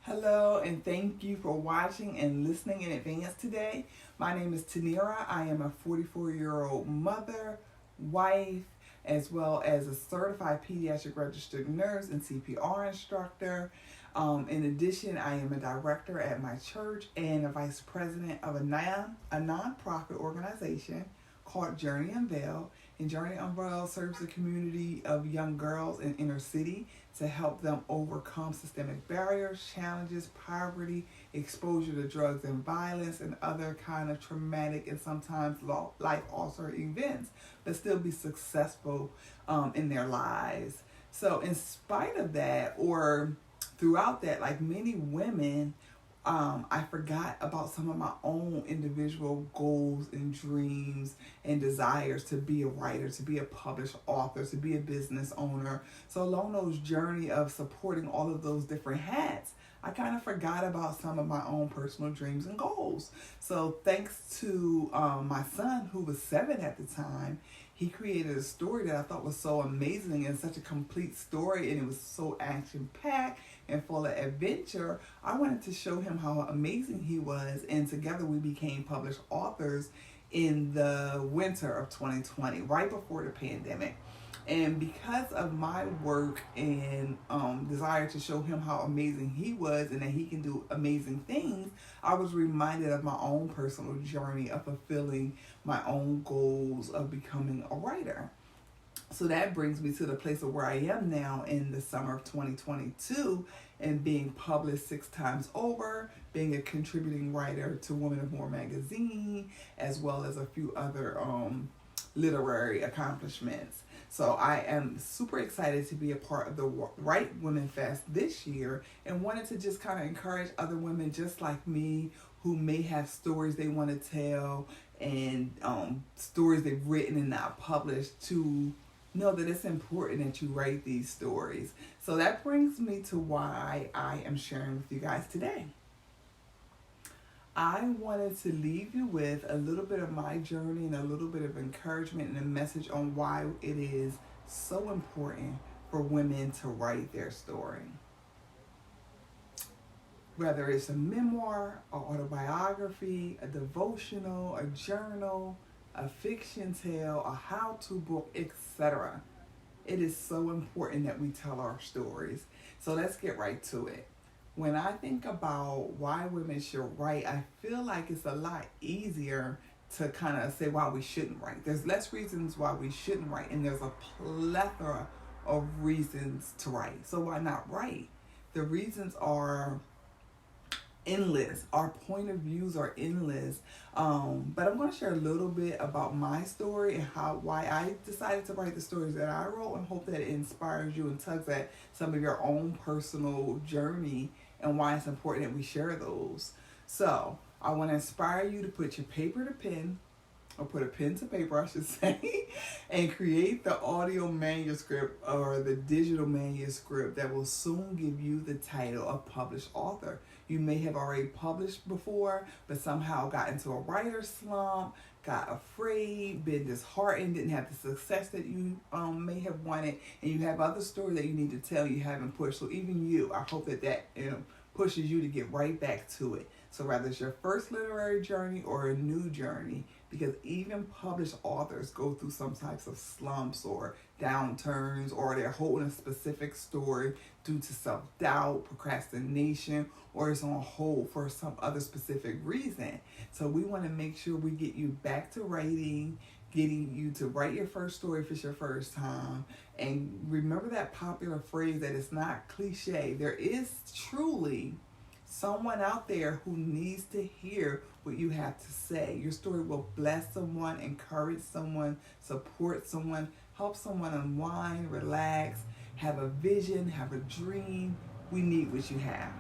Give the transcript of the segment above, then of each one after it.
Hello, and thank you for watching and listening in advance today. My name is Tanerra. I am a 44-year-old mother, wife, as well as a certified pediatric registered nurse and CPR instructor. In addition, I am a director at my church and a vice president of a nonprofit organization called Journey Unveiled. And Journey Unveiled serves the community of young girls in inner city to help them overcome systemic barriers, challenges, poverty, exposure to drugs and violence, and other kind of traumatic and sometimes life-altering events, but still be successful in their lives. So in spite of that, or throughout that, like many women, I forgot about some of my own individual goals and dreams and desires to be a writer, to be a published author, to be a business owner. So along those journey of supporting all of those different hats, I kind of forgot about some of my own personal dreams and goals. So thanks to my son, who was 7 at the time, he created a story that I thought was so amazing and such a complete story, and it was so action-packed and full of adventure. I wanted to show him how amazing he was, and together we became published authors in the winter of 2020, right before the pandemic. And because of my work and desire to show him how amazing he was and that he can do amazing things, I was reminded of my own personal journey of fulfilling my own goals of becoming a writer. So that brings me to the place of where I am now in the summer of 2022 and being published 6 times over, being a contributing writer to Women of More magazine, as well as a few other literary accomplishments. So I am super excited to be a part of the Right Women Fest this year, and wanted to just kind of encourage other women just like me who may have stories they want to tell and stories they've written and not published to know that it's important that you write these stories. So that brings me to why I am sharing with you guys today. I wanted to leave you with a little bit of my journey and a little bit of encouragement and a message on why it is so important for women to write their story. Whether it's a memoir, an autobiography, a devotional, a journal, a fiction tale, a how-to book, etc. It is so important that we tell our stories. So let's get right to it. When I think about why women should write, I feel like it's a lot easier to kind of say why we shouldn't write. There's less reasons why we shouldn't write, and there's a plethora of reasons to write. So why not write? The reasons are endless. Our point of views are endless. But I'm going to share a little bit about my story and why I decided to write the stories that I wrote, and hope that it inspires you and tugs at some of your own personal journey and why it's important that we share those. So I want to inspire you to put your paper to pen, or put a pen to paper, I should say, and create the audio manuscript or the digital manuscript that will soon give you the title of published author. You may have already published before, but somehow got into a writer's slump, got afraid, been disheartened, didn't have the success that you may have wanted, and you have other stories that you need to tell you haven't pushed. So even you, I hope that pushes you to get right back to it. So whether it's your first literary journey or a new journey, because even published authors go through some types of slumps or downturns, or they're holding a specific story due to self-doubt, procrastination, or it's on hold for some other specific reason. So we want to make sure we get you back to writing, getting you to write your first story if it's your first time. And remember that popular phrase that it's not cliche. There is truly someone out there who needs to hear what you have to say. Your story will bless someone, encourage someone, support someone, help someone unwind, relax, have a vision, have a dream. We need what you have.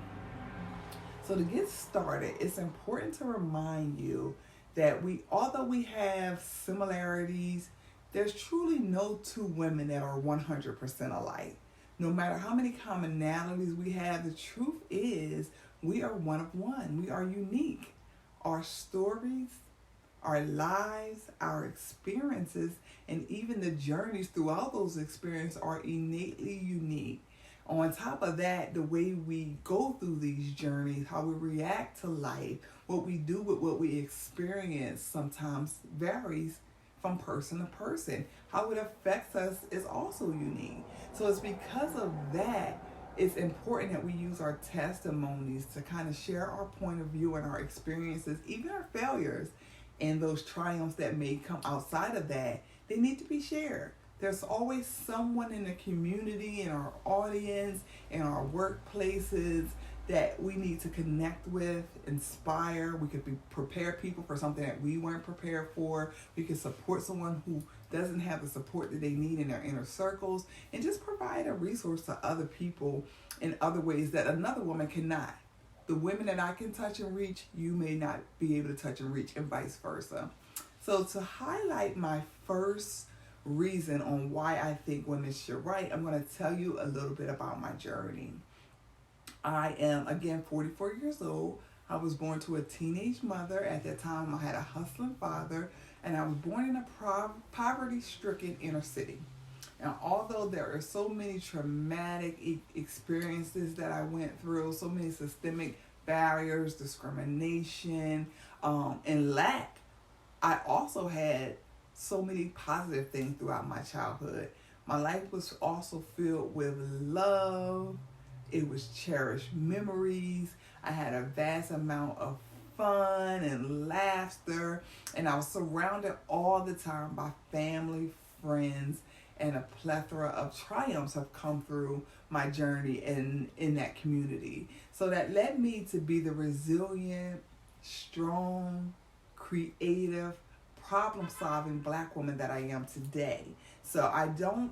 So to get started, it's important to remind you that although we have similarities, there's truly no two women that are 100% alike. No matter how many commonalities we have, the truth is we are one of one. We are unique. Our stories, our lives, our experiences, and even the journeys throughout those experiences are innately unique. On top of that, the way we go through these journeys, how we react to life, what we do with what we experience sometimes varies from person to person. How it affects us is also unique. So it's because of that, it's important that we use our testimonies to kind of share our point of view and our experiences, even our failures, and those triumphs that may come outside of that. They need to be shared. There's always someone in the community, in our audience, in our workplaces that we need to connect with, inspire. We could prepare people for something that we weren't prepared for. We could support someone who doesn't have the support that they need in their inner circles, and just provide a resource to other people in other ways that another woman cannot. The women that I can touch and reach, you may not be able to touch and reach, and vice versa. So to highlight my first reason on why I think women should write, I'm going to tell you a little bit about my journey. I am, again, 44 years old. I was born to a teenage mother. At that time, I had a hustling father, and I was born in a poverty-stricken inner city. And although there are so many traumatic experiences that I went through, so many systemic barriers, discrimination, and lack, I also had so many positive things throughout my childhood. My life was also filled with love. It was cherished memories. I had a vast amount of fun and laughter, and I was surrounded all the time by family, friends, and a plethora of triumphs have come through my journey in that community. So that led me to be the resilient, strong, creative, problem-solving Black woman that I am today. So I don't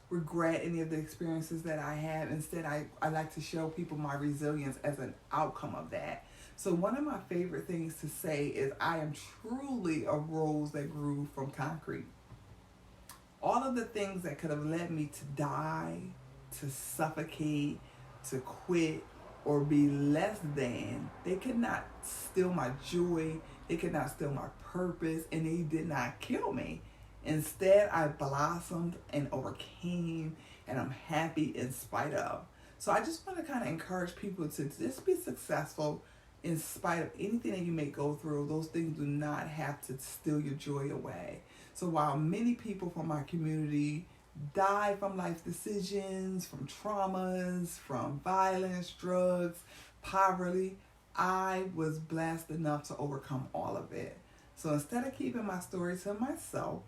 regret any of the experiences that I had. Instead, I like to show people my resilience as an outcome of that. So one of my favorite things to say is I am truly a rose that grew from concrete. All of the things that could have led me to die, to suffocate, to quit, or be less than, they could not steal my joy, they could not steal my purpose, and they did not kill me. Instead, I blossomed and overcame, and I'm happy in spite of. So I just want to kind of encourage people to just be successful in spite of anything that you may go through. Those things do not have to steal your joy away. So while many people from my community die from life decisions, from traumas, from violence, drugs, poverty, I was blessed enough to overcome all of it. So instead of keeping my story to myself,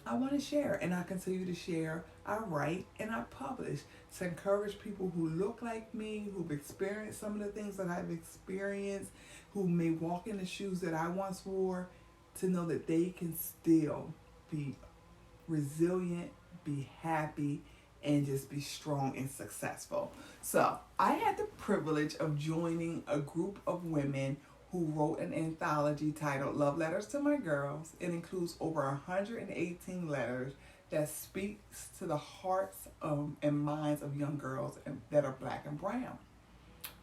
I want to share, and I continue to share. I write and I publish to encourage people who look like me, who've experienced some of the things that I've experienced, who may walk in the shoes that I once wore, to know that they can still be resilient, be happy, and just be strong and successful. So I had the privilege of joining a group of women who wrote an anthology titled Love Letters to My Girls. It includes over 118 letters that speaks to the hearts and minds of young girls that are Black and brown.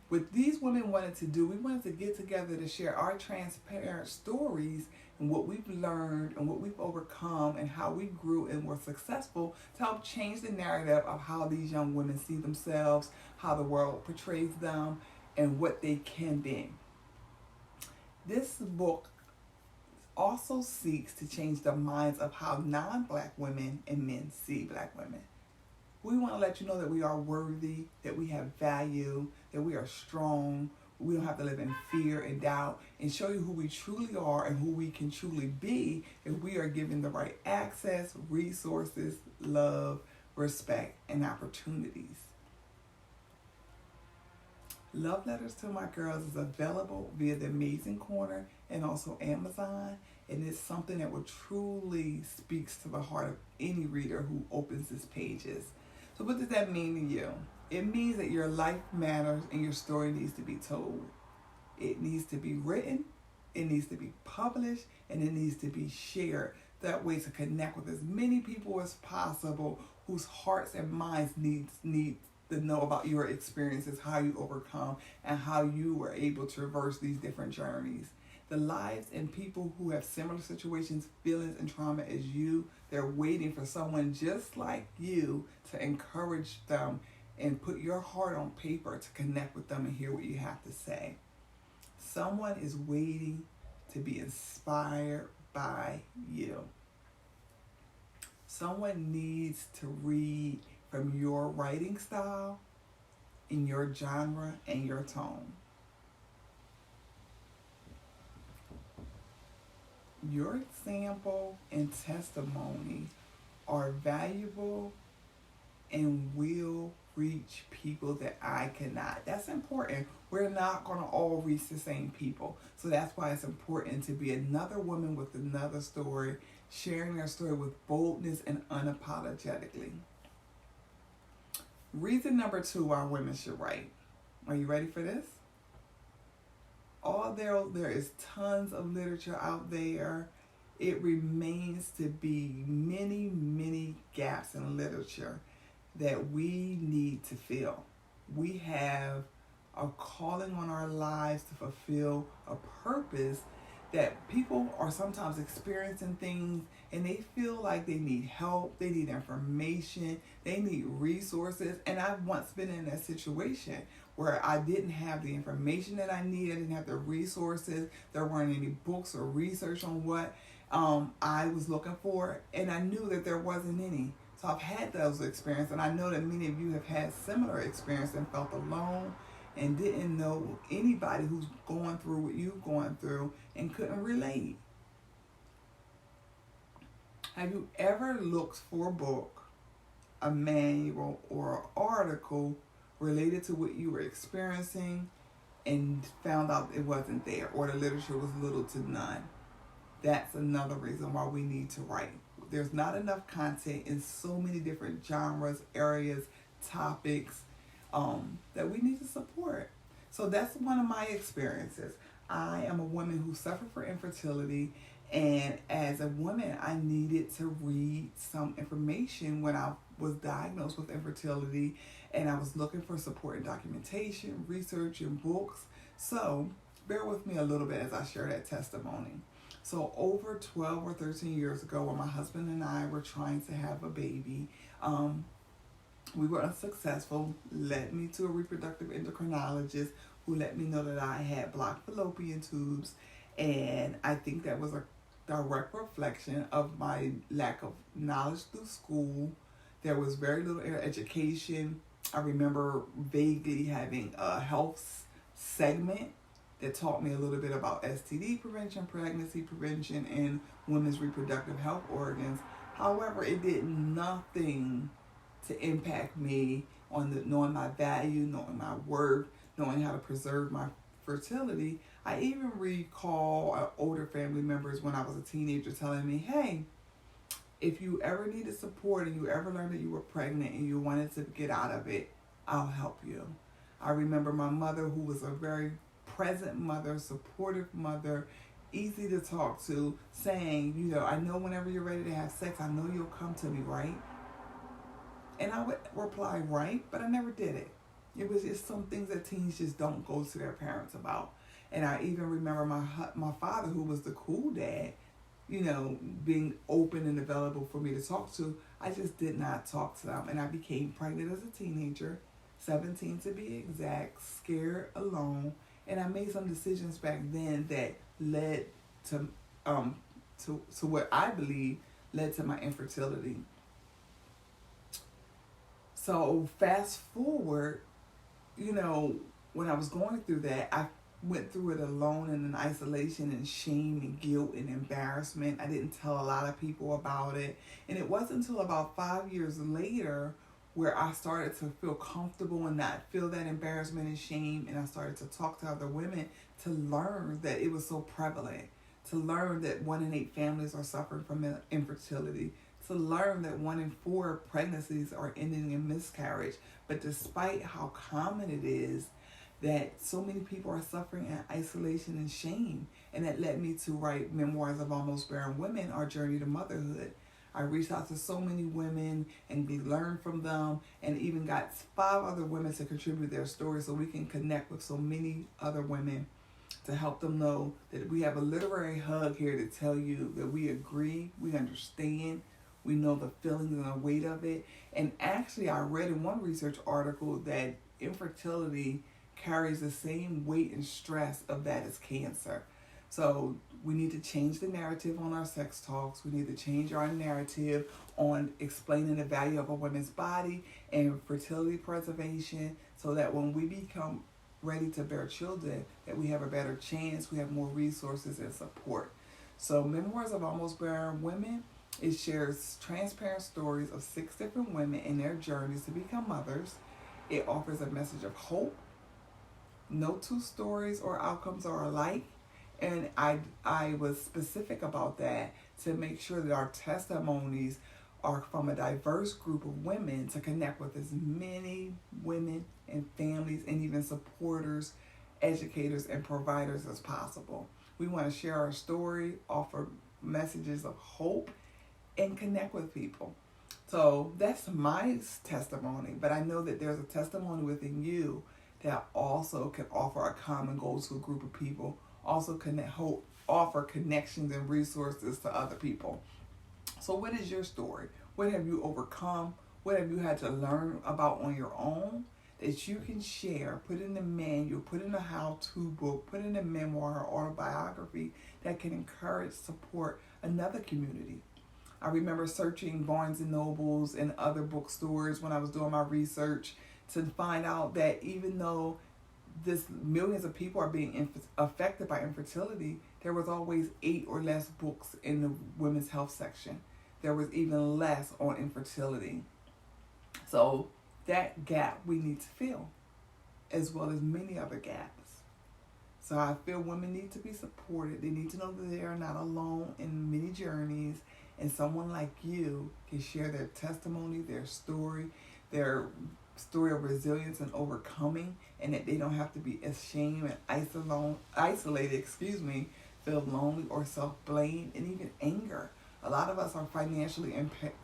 What these women wanted to do, we wanted to get together to share our transparent stories and what we've learned and what we've overcome and how we grew and were successful to help change the narrative of how these young women see themselves, how the world portrays them, and what they can be. This book also seeks to change the minds of how non-Black women and men see Black women. We want to let you know that we are worthy, that we have value, that we are strong. We don't have to live in fear and doubt, and show you who we truly are and who we can truly be if we are given the right access, resources, love, respect, and opportunities. Love Letters to My Girls is available via The Amazing Corner and also Amazon, and it's something that will truly speaks to the heart of any reader who opens its pages. So what does that mean to you? It means that your life matters and your story needs to be told. It needs to be written, it needs to be published, and it needs to be shared. That way to connect with as many people as possible whose hearts and minds need to know about your experiences, how you overcome, and how you were able to reverse these different journeys. The lives and people who have similar situations, feelings, and trauma as you, They're waiting for someone just like you to encourage them and put your heart on paper to connect with them and hear what you have to say. Someone is waiting to be inspired by you. Someone needs to read from your writing style, in your genre, and your tone. Your example and testimony are valuable and will reach people that I cannot. That's important. We're not going to all reach the same people. So that's why it's important to be another woman with another story, sharing their story with boldness and unapologetically. Reason number 2 why women should write. Are you ready for this? Although there is tons of literature out there, it remains to be many, many gaps in literature that we need to fill. We have a calling on our lives to fulfill a purpose that people are sometimes experiencing things and they feel like they need help, they need information, they need resources. And I've once been in that situation where I didn't have the information that I needed, I didn't have the resources, there weren't any books or research on what I was looking for, and I knew that there wasn't any. So I've had those experiences, and I know that many of you have had similar experience and felt alone and didn't know anybody who's going through what you've gone through and couldn't relate. Have you ever looked for a book, a manual, or an article related to what you were experiencing and found out it wasn't there, or the literature was little to none? That's another reason why we need to write. There's not enough content in so many different genres, areas, topics that we need to support. So that's one of my experiences. I am a woman who suffered from infertility, and as a woman, I needed to read some information when I was diagnosed with infertility, and I was looking for support and documentation, research, and books. So bear with me a little bit as I share that testimony. So over 12 or 13 years ago, when my husband and I were trying to have a baby, we were unsuccessful, led me to a reproductive endocrinologist who let me know that I had blocked fallopian tubes, and I think that was a direct reflection of my lack of knowledge through school. There was very little education. I remember vaguely having a health segment that taught me a little bit about STD prevention, pregnancy prevention, and women's reproductive health organs. However, it did nothing to impact me on knowing my value, knowing my worth, knowing how to preserve my fertility. I even recall older family members when I was a teenager telling me, hey, if you ever needed support and you ever learned that you were pregnant and you wanted to get out of it, I'll help you. I remember my mother, who was a very present mother, supportive mother, easy to talk to, saying, I know whenever you're ready to have sex, I know you'll come to me, right? And I would reply, right, but I never did it. It was just some things that teens just don't go to their parents about. And I even remember my father, who was the cool dad, being open and available for me to talk to. I just did not talk to them. And I became pregnant as a teenager, 17 to be exact, scared, alone. And I made some decisions back then that led to what I believe led to my infertility. So fast forward, when I was going through that, I went through it alone and in isolation and shame and guilt and embarrassment. I didn't tell a lot of people about it. And it wasn't until about 5 years later where I started to feel comfortable and not feel that embarrassment and shame. And I started to talk to other women to learn that it was so prevalent, to learn that 1 in 8 families are suffering from infertility, to learn that 1 in 4 pregnancies are ending in miscarriage. But despite how common it is, that so many people are suffering in isolation and shame. And that led me to write Memoirs of Almost Barren Women, Our Journey to Motherhood. I reached out to so many women and we learned from them, and even got 5 other women to contribute their stories so we can connect with so many other women to help them know that we have a literary hug here to tell you that we agree, we understand, We know the feelings and the weight of it. And actually, I read in one research article that infertility carries the same weight and stress of that as cancer. So we need to change the narrative on our sex talks. We need to change our narrative on explaining the value of a woman's body and fertility preservation, so that when we become ready to bear children, that we have a better chance, we have more resources and support. So Memoirs of Almost Barren Women, it shares transparent stories of 6 different women in their journeys to become mothers. It offers a message of hope. No two stories or outcomes are alike. And I was specific about that to make sure that our testimonies are from a diverse group of women, to connect with as many women and families and even supporters, educators, and providers as possible. We want to share our story, offer messages of hope, and connect with people. So that's my testimony, but I know that there's a testimony within you that also can offer a common goal to a group of people, also offer connections and resources to other people. So what is your story? What have you overcome? What have you had to learn about on your own that you can share, put in the manual, put in a how-to book, put in a memoir or autobiography that can encourage, support another community? I remember searching Barnes and Nobles and other bookstores when I was doing my research to find out that even though this millions of people are being affected by infertility, there was always 8 or less books in the women's health section. There was even less on infertility. So that gap we need to fill, as well as many other gaps. So I feel women need to be supported. They need to know that they are not alone in many journeys, and someone like you can share their testimony, their story of resilience and overcoming, and that they don't have to be ashamed and isolated, feel lonely or self-blame and even anger. A lot of us are financially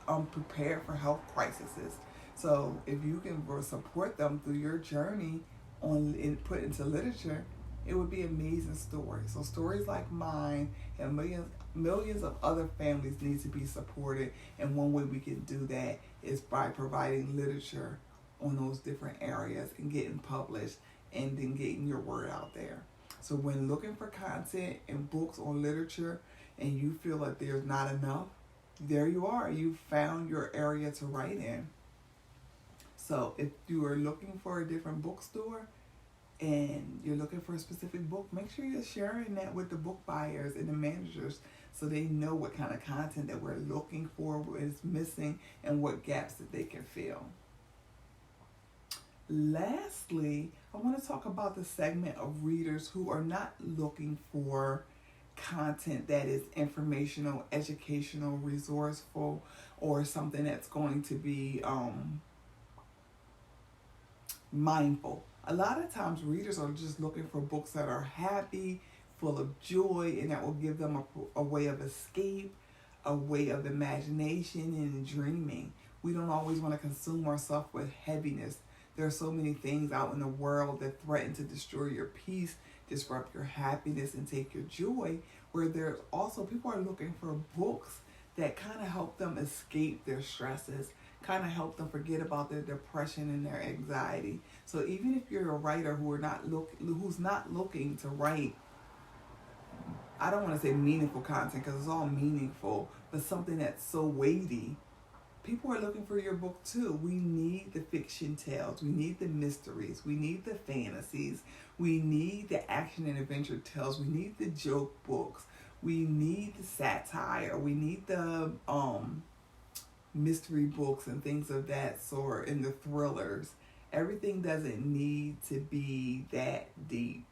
unprepared for health crises. So if you can support them through your journey and put into literature, it would be an amazing story. So stories like mine and millions of other families need to be supported, and one way we can do that is by providing literature on those different areas and getting published and then getting your word out there. So when looking for content and books on literature and you feel like there's not enough, there you are. You found your area to write in. So if you are looking for a different bookstore and you're looking for a specific book, make sure you're sharing that with the book buyers and the managers so they know what kind of content that we're looking for, what is missing, and what gaps that they can fill. Lastly, I want to talk about the segment of readers who are not looking for content that is informational, educational, resourceful, or something that's going to be mindful. A lot of times readers are just looking for books that are happy, full of joy, and that will give them a way of escape, a way of imagination and dreaming. We don't always want to consume ourselves with heaviness. There are so many things out in the world that threaten to destroy your peace, disrupt your happiness, and take your joy, where there's also people are looking for books that kind of help them escape their stresses, kind of help them forget about their depression and their anxiety. So even if you're a writer who's not looking to write, I don't want to say meaningful content because it's all meaningful, but something that's so weighty, people are looking for your book too. We need the fiction tales. We need the mysteries. We need the fantasies. We need the action and adventure tales. We need the joke books. We need the satire. We need the mystery books and things of that sort, and the thrillers. Everything doesn't need to be that deep.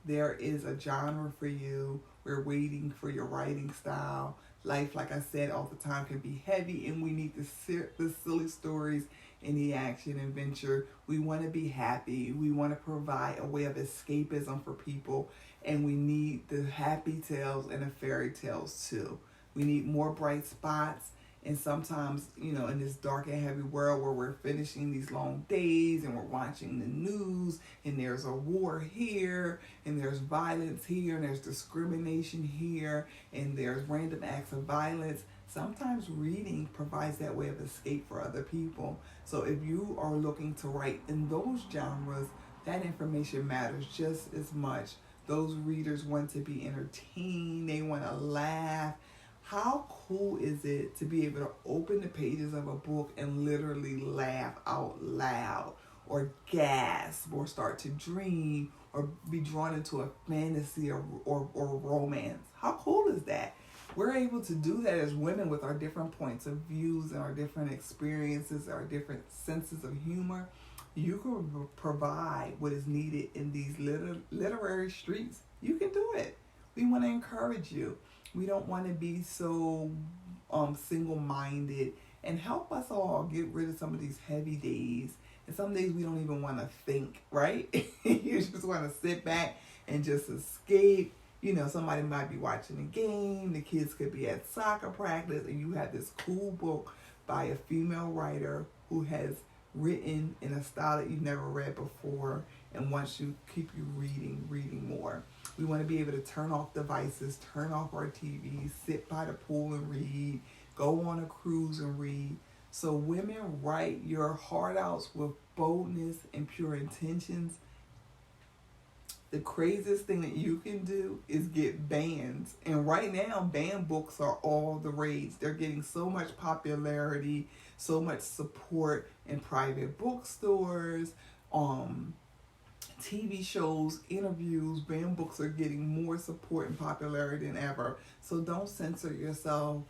There is a genre for you. We're waiting for your writing style. Life, like I said all the time, can be heavy, and we need the silly stories and the action adventure. We want to be happy. We want to provide a way of escapism for people, and we need the happy tales and the fairy tales too. We need more bright spots. And sometimes, in this dark and heavy world where we're finishing these long days and we're watching the news and there's a war here and there's violence here and there's discrimination here and there's random acts of violence, sometimes reading provides that way of escape for other people. So if you are looking to write in those genres, that information matters just as much. Those readers want to be entertained, they want to laugh. How cool is it to be able to open the pages of a book and literally laugh out loud, or gasp, or start to dream, or be drawn into a fantasy or romance? How cool is that? We're able to do that as women with our different points of views and our different experiences, our different senses of humor. You can provide what is needed in these literary streets. You can do it. We want to encourage you. We don't want to be so single-minded, and help us all get rid of some of these heavy days. And some days we don't even want to think, right? You just want to sit back and just escape. You know, somebody might be watching a game, the kids could be at soccer practice, and you have this cool book by a female writer who has written in a style that you've never read before and wants to keep you reading more. We want to be able to turn off devices, turn off our TVs, sit by the pool and read, go on a cruise and read. So women, write your heart out with boldness and pure intentions. The craziest thing that you can do is get bans. And right now, banned books are all the rage. They're getting so much popularity, so much support in private bookstores, TV shows, interviews. Banned books are getting more support and popularity than ever. So don't censor yourself.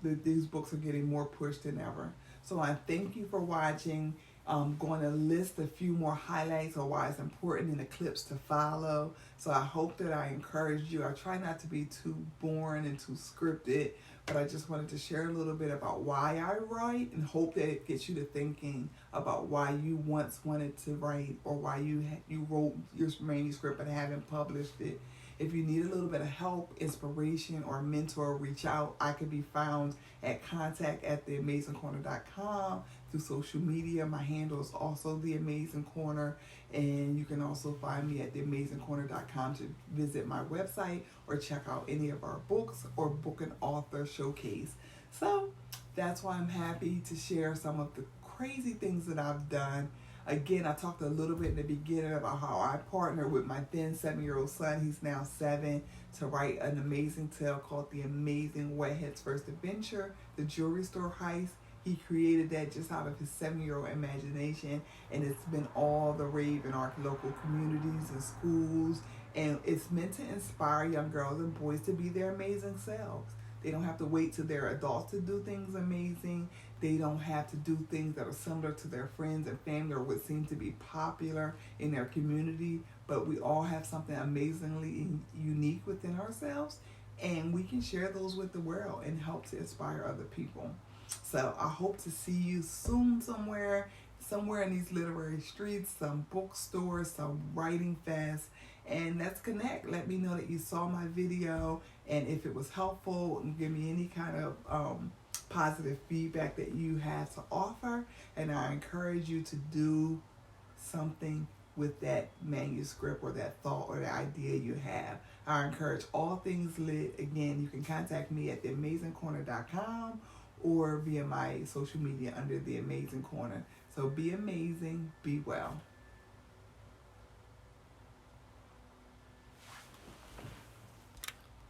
These books are getting more pushed than ever. So I thank you for watching. I'm going to list a few more highlights of why it's important in the clips to follow. So I hope that I encouraged you. I try not to be too boring and too scripted, but I just wanted to share a little bit about why I write, and hope that it gets you to thinking about why you once wanted to write, or why you wrote your manuscript but haven't published it. If you need a little bit of help, inspiration, or mentor, reach out. I can be found at contact@theamazingcorner.com, through social media. My handle is also The Amazing Corner, and you can also find me at theamazingcorner.com to visit my website or check out any of our books or book an author showcase. So that's why I'm happy to share some of the crazy things that I've done. Again, I talked a little bit in the beginning about how I partnered with my then 7-year-old son, he's now 7, to write an amazing tale called The Amazing Wet-Head's First Adventure, the jewelry store heist. He created that just out of his 7-year-old imagination, and it's been all the rave in our local communities and schools, and it's meant to inspire young girls and boys to be their amazing selves. They don't have to wait till they're adults to do things amazing. They don't have to do things that are similar to their friends and family or what seem to be popular in their community, but we all have something amazingly unique within ourselves, and we can share those with the world and help to inspire other people. So I hope to see you soon somewhere in these literary streets, some bookstores, some writing fest, and let's connect. Let me know that you saw my video, and if it was helpful, and give me any kind of positive feedback that you have to offer. And I encourage you to do something with that manuscript or that thought or the idea you have. I encourage all things lit. Again, you can contact me at theamazingcorner.com or via my social media under The Amazing Corner. So be amazing, be well.